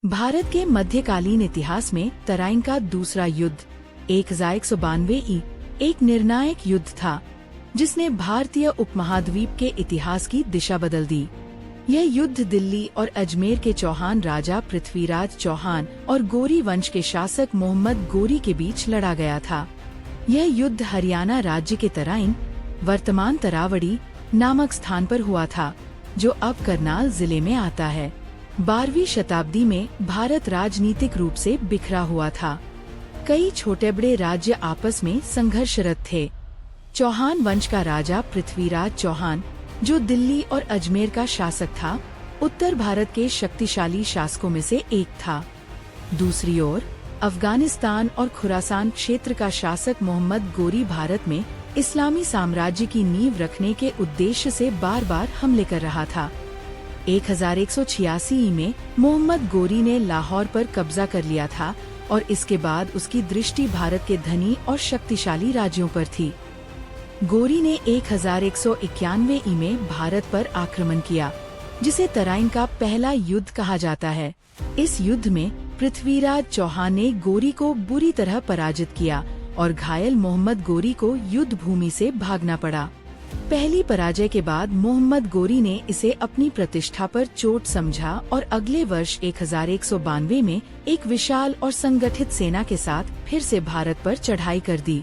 भारत के मध्यकालीन इतिहास में तराइन का दूसरा युद्ध 1192 एक निर्णायक युद्ध था जिसने भारतीय उपमहाद्वीप के इतिहास की दिशा बदल दी। यह युद्ध दिल्ली और अजमेर के चौहान राजा पृथ्वीराज चौहान और गोरी वंश के शासक मोहम्मद गोरी के बीच लड़ा गया था। यह युद्ध हरियाणा राज्य के तराइन, वर्तमान तरावड़ी नामक स्थान पर हुआ था, जो अब करनाल जिले में आता है। 12वीं शताब्दी में भारत राजनीतिक रूप से बिखरा हुआ था। कई छोटे बड़े राज्य आपस में संघर्षरत थे। चौहान वंश का राजा पृथ्वीराज चौहान, जो दिल्ली और अजमेर का शासक था, उत्तर भारत के शक्तिशाली शासकों में से एक था। दूसरी ओर अफगानिस्तान और खुरासान क्षेत्र का शासक मोहम्मद गोरी भारत में इस्लामी साम्राज्य की नींव रखने के उद्देश्य से बार बार हमले कर रहा था। 1186 में मोहम्मद गोरी ने लाहौर पर कब्जा कर लिया था और इसके बाद उसकी दृष्टि भारत के धनी और शक्तिशाली राज्यों पर थी। गोरी ने 1191 में भारत पर आक्रमण किया, जिसे तराइन का पहला युद्ध कहा जाता है। इस युद्ध में पृथ्वीराज चौहान ने गोरी को बुरी तरह पराजित किया और घायल मोहम्मद गोरी को युद्ध भूमि से भागना पड़ा। पहली पराजय के बाद मोहम्मद गोरी ने इसे अपनी प्रतिष्ठा पर चोट समझा और अगले वर्ष 1192 में एक विशाल और संगठित सेना के साथ फिर से भारत पर चढ़ाई कर दी।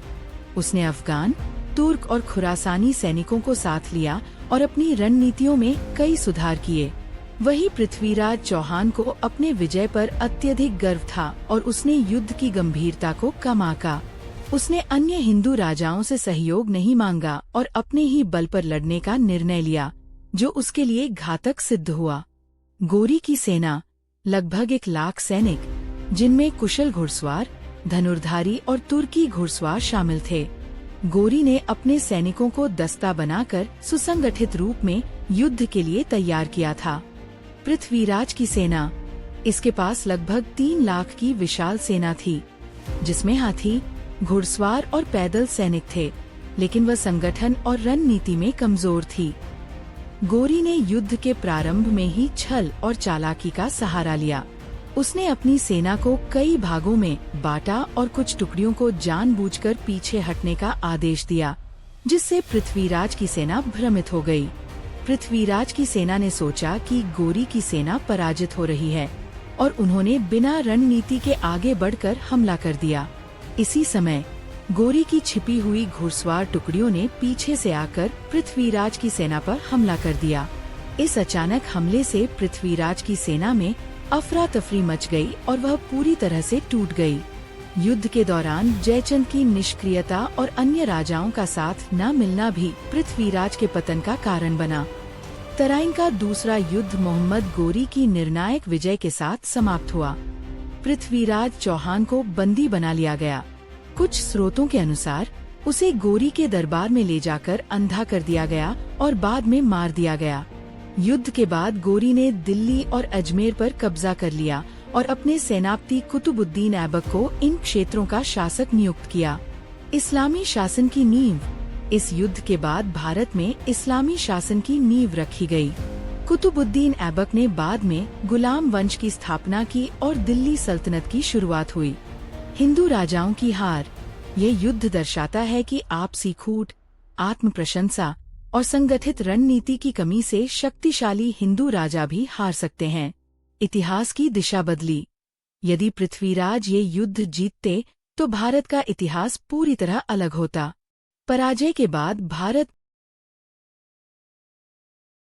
उसने अफगान, तुर्क और खुरासानी सैनिकों को साथ लिया और अपनी रणनीतियों में कई सुधार किए। वही पृथ्वीराज चौहान को अपने विजय पर अत्यधिक गर्व था और उसने युद्ध की गंभीरता को कम आंका। उसने अन्य हिंदू राजाओं से सहयोग नहीं मांगा और अपने ही बल पर लड़ने का निर्णय लिया, जो उसके लिए घातक सिद्ध हुआ। गोरी की सेना लगभग 1 लाख सैनिक, जिनमें कुशल घुड़सवार, धनुर्धारी और तुर्की घुड़सवार शामिल थे। गोरी ने अपने सैनिकों को दस्ता बनाकर सुसंगठित रूप में युद्ध के लिए तैयार किया था। पृथ्वीराज की सेना, इसके पास लगभग 3 लाख की विशाल सेना थी, जिसमें हाथी, घुड़सवार और पैदल सैनिक थे, लेकिन वह संगठन और रणनीति में कमजोर थी। गोरी ने युद्ध के प्रारंभ में ही छल और चालाकी का सहारा लिया। उसने अपनी सेना को कई भागों में बांटा और कुछ टुकड़ियों को जानबूझकर पीछे हटने का आदेश दिया, जिससे पृथ्वीराज की सेना भ्रमित हो गई। पृथ्वीराज की सेना ने सोचा कि गोरी की सेना पराजित हो रही है और उन्होंने बिना रणनीति के आगे बढ़कर हमला कर दिया। इसी समय गोरी की छिपी हुई घुड़सवार टुकड़ियों ने पीछे से आकर पृथ्वीराज की सेना पर हमला कर दिया। इस अचानक हमले से पृथ्वीराज की सेना में अफरा तफरी मच गई और वह पूरी तरह से टूट गई। युद्ध के दौरान जयचंद की निष्क्रियता और अन्य राजाओं का साथ न मिलना भी पृथ्वीराज के पतन का कारण बना। तराइन का दूसरा युद्ध मोहम्मद गोरी की निर्णायक विजय के साथ समाप्त हुआ। पृथ्वीराज चौहान को बंदी बना लिया गया। कुछ स्रोतों के अनुसार उसे गोरी के दरबार में ले जाकर अंधा कर दिया गया और बाद में मार दिया गया। युद्ध के बाद गोरी ने दिल्ली और अजमेर पर कब्जा कर लिया और अपने सेनापति कुतुबुद्दीन ऐबक को इन क्षेत्रों का शासक नियुक्त किया। इस्लामी शासन की नींव, इस युद्ध के बाद भारत में इस्लामी शासन की नींव रखी गई। कुतुबुद्दीन ऐबक ने बाद में गुलाम वंश की स्थापना की और दिल्ली सल्तनत की शुरुआत हुई। हिंदू राजाओं की हार, ये युद्ध दर्शाता है कि आपसी खूट, आत्म प्रशंसा और संगठित रणनीति की कमी से शक्तिशाली हिंदू राजा भी हार सकते हैं। इतिहास की दिशा बदली। यदि पृथ्वीराज ये युद्ध जीतते तो भारत का इतिहास पूरी तरह अलग होता। पराजय के बाद भारत